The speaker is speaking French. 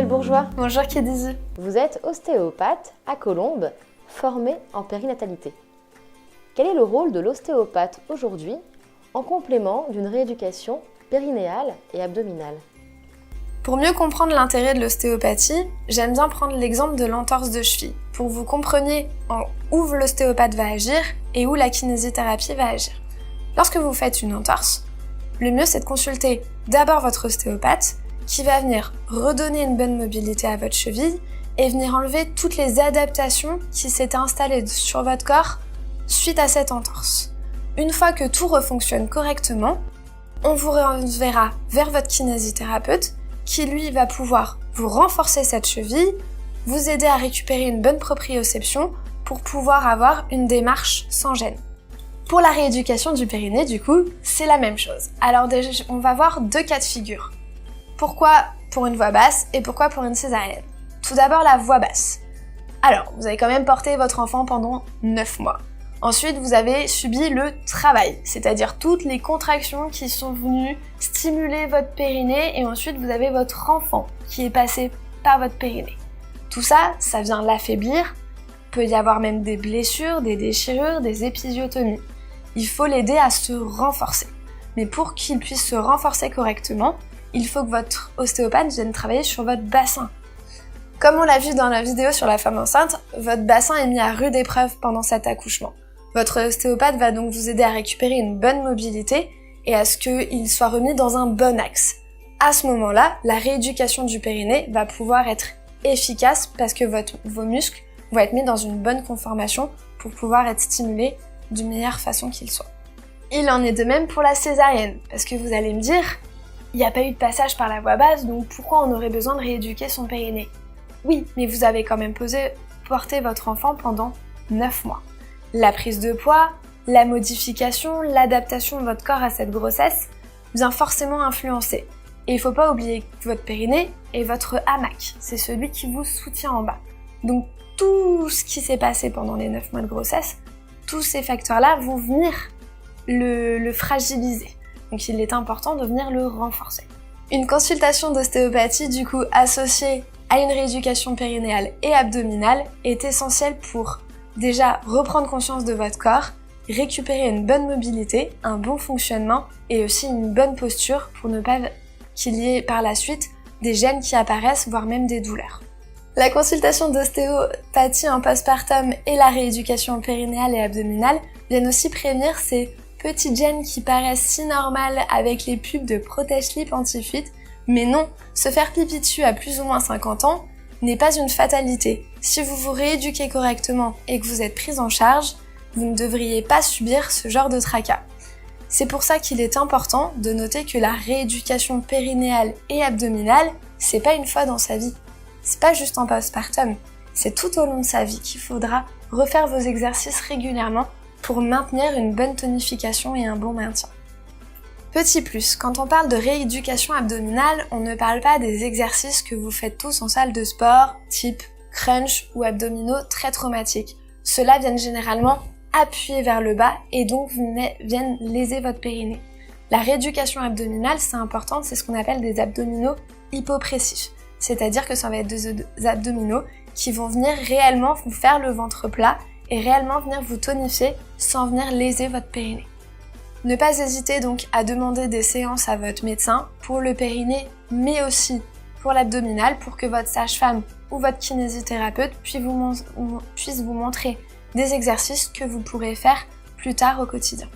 Emmanuel Bourgeois. Bonjour Kédizy. Vous êtes ostéopathe à Colombes, formée en périnatalité. Quel est le rôle de l'ostéopathe aujourd'hui en complément d'une rééducation périnéale et abdominale? Pour mieux comprendre l'intérêt de l'ostéopathie, j'aime bien prendre l'exemple de l'entorse de cheville, pour que vous compreniez où l'ostéopathe va agir et où la kinésithérapie va agir. Lorsque vous faites une entorse, le mieux c'est de consulter d'abord votre ostéopathe qui va venir redonner une bonne mobilité à votre cheville et venir enlever toutes les adaptations qui s'étaient installées sur votre corps suite à cette entorse. Une fois que tout refonctionne correctement, on vous renverra vers votre kinésithérapeute qui lui va pouvoir vous renforcer cette cheville, vous aider à récupérer une bonne proprioception pour pouvoir avoir une démarche sans gêne. Pour la rééducation du périnée, du coup, c'est la même chose. Alors déjà, on va voir deux cas de figure. Pourquoi pour une voix basse et pourquoi pour une césarienne? Tout d'abord, la voix basse. Alors, vous avez quand même porté votre enfant pendant 9 mois. Ensuite, vous avez subi le travail, c'est-à-dire toutes les contractions qui sont venues stimuler votre périnée et ensuite vous avez votre enfant qui est passé par votre périnée. Tout ça, ça vient l'affaiblir. Il peut y avoir même des blessures, des déchirures, des épisiotomies. Il faut l'aider à se renforcer. Mais pour qu'il puisse se renforcer correctement, il faut que votre ostéopathe vienne travailler sur votre bassin. Comme on l'a vu dans la vidéo sur la femme enceinte, votre bassin est mis à rude épreuve pendant cet accouchement. Votre ostéopathe va donc vous aider à récupérer une bonne mobilité et à ce qu'il soit remis dans un bon axe. À ce moment-là, la rééducation du périnée va pouvoir être efficace parce que vos muscles vont être mis dans une bonne conformation pour pouvoir être stimulés d'une meilleure façon qu'il soit. Il en est de même pour la césarienne, parce que vous allez me dire, il n'y a pas eu de passage par la voie basse, donc pourquoi on aurait besoin de rééduquer son périnée? Oui, mais vous avez quand même porté votre enfant pendant 9 mois. La prise de poids, la modification, l'adaptation de votre corps à cette grossesse vient forcément influencer. Et il ne faut pas oublier que votre périnée est votre hamac, c'est celui qui vous soutient en bas. Donc tout ce qui s'est passé pendant les 9 mois de grossesse, tous ces facteurs-là vont venir le fragiliser. Donc il est important de venir le renforcer. Une consultation d'ostéopathie du coup associée à une rééducation périnéale et abdominale est essentielle pour déjà reprendre conscience de votre corps, récupérer une bonne mobilité, un bon fonctionnement et aussi une bonne posture pour ne pas qu'il y ait par la suite des gênes qui apparaissent, voire même des douleurs. La consultation d'ostéopathie en postpartum et la rééducation périnéale et abdominale viennent aussi prévenir ces petites gênes qui paraissent si normales avec les pubs de protège-slip anti-fuite, mais non, se faire pipi dessus à plus ou moins 50 ans n'est pas une fatalité. Si vous vous rééduquez correctement et que vous êtes prise en charge, vous ne devriez pas subir ce genre de tracas. C'est pour ça qu'il est important de noter que la rééducation périnéale et abdominale, c'est pas une fois dans sa vie. C'est pas juste en postpartum. C'est tout au long de sa vie qu'il faudra refaire vos exercices régulièrement pour maintenir une bonne tonification et un bon maintien. Petit plus, quand on parle de rééducation abdominale, on ne parle pas des exercices que vous faites tous en salle de sport, type crunch ou abdominaux très traumatiques. Ceux-là viennent généralement appuyer vers le bas et donc viennent léser votre périnée. La rééducation abdominale, c'est important, c'est ce qu'on appelle des abdominaux hypopressifs. C'est-à-dire que ça va être des abdominaux qui vont venir réellement vous faire le ventre plat et réellement venir vous tonifier sans venir léser votre périnée. Ne pas hésiter donc à demander des séances à votre médecin pour le périnée, mais aussi pour l'abdominal, pour que votre sage-femme ou votre kinésithérapeute puisse vous montrer des exercices que vous pourrez faire plus tard au quotidien.